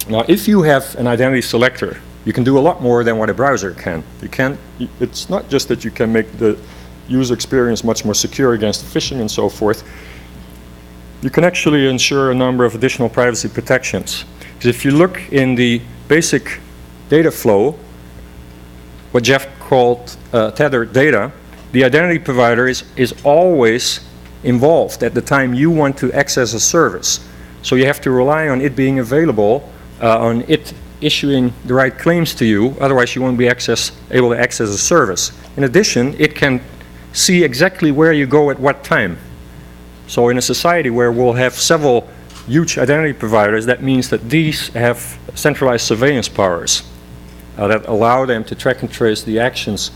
Now, if you have an identity selector, you can do a lot more than what a browser can. It's not just that you can make the user experience much more secure against phishing and so forth. You can actually ensure a number of additional privacy protections. Because if you look in the basic data flow, what Jeff called tethered data, the identity provider is always involved at the time you want to access a service. So you have to rely on it being available, on it issuing the right claims to you, otherwise you won't be able to access a service. In addition, it can see exactly where you go at what time. So in a society where we'll have several huge identity providers, that means that these have centralized surveillance powers that allow them to track and trace the actions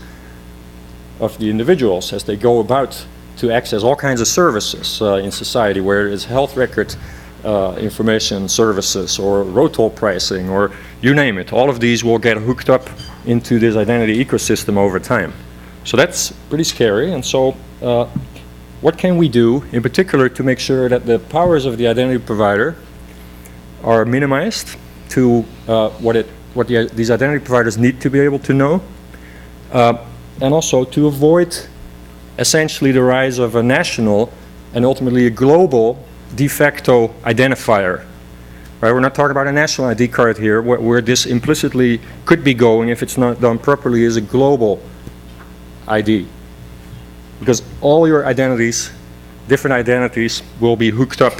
of the individuals as they go about to access all kinds of services in society, where it's health record information services or road toll pricing or you name it. All of these will get hooked up into this identity ecosystem over time. So that's pretty scary. And so what can we do in particular to make sure that the powers of the identity provider are minimized to these identity providers need to be able to know, and also to avoid essentially the rise of a national and ultimately a global de facto identifier. Right? We're not talking about a national ID card here, where this implicitly could be going, if it's not done properly, is a global ID. Because all your identities, different identities, will be hooked up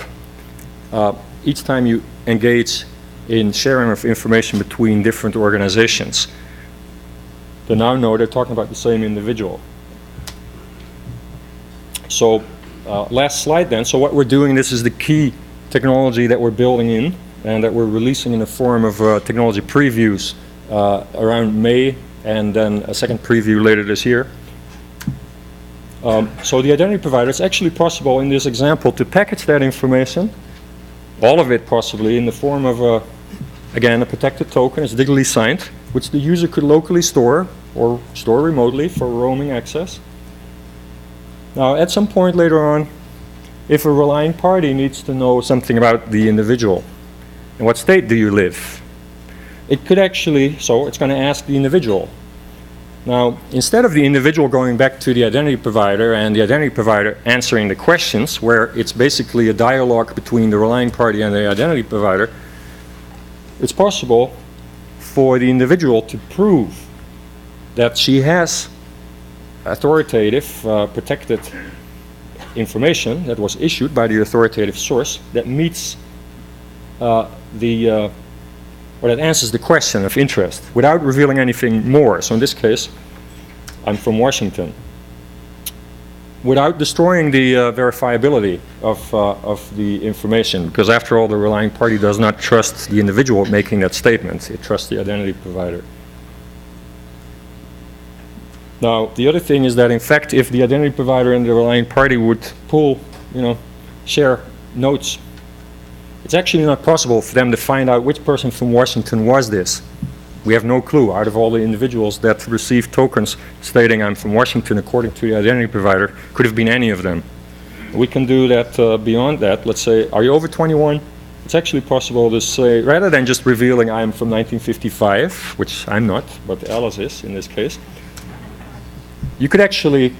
each time you engage in sharing of information between different organizations. They now know they're talking about the same individual. So last slide then. So what we're doing, this is the key technology that we're building in and that we're releasing in the form of technology previews around May, and then a second preview later this year. So the identity provider, it's actually possible in this example to package that information, all of it possibly, in the form of, again, a protected token. It's digitally signed, which the user could locally store or store remotely for roaming access. Now, at some point later on, if a relying party needs to know something about the individual, in what state do you live? It could actually, so it's going to ask the individual. Now, instead of the individual going back to the identity provider and the identity provider answering the questions, where it's basically a dialogue between the relying party and the identity provider, it's possible for the individual to prove that she has authoritative, protected information that was issued by the authoritative source that meets or that answers the question of interest without revealing anything more. So in this case, I'm from Washington. Without destroying the verifiability of the information, because after all, the relying party does not trust the individual making that statement. It trusts the identity provider. Now, the other thing is that, in fact, if the identity provider and the relying party would share notes, it's actually not possible for them to find out which person from Washington was this. We have no clue. Out of all the individuals that received tokens stating I'm from Washington according to the identity provider, could have been any of them. We can do that beyond that. Let's say, are you over 21? It's actually possible to say, rather than just revealing I'm from 1955, which I'm not, but Alice is in this case, you could actually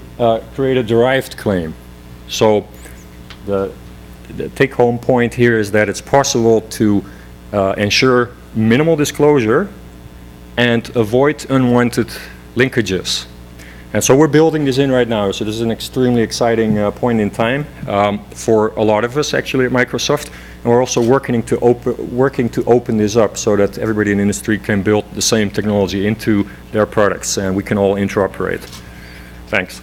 create a derived claim. So the take-home point here is that it's possible to ensure minimal disclosure and avoid unwanted linkages. And so we're building this in right now. So this is an extremely exciting point in time for a lot of us actually at Microsoft. And we're also working to open this up so that everybody in the industry can build the same technology into their products and we can all interoperate. Thanks.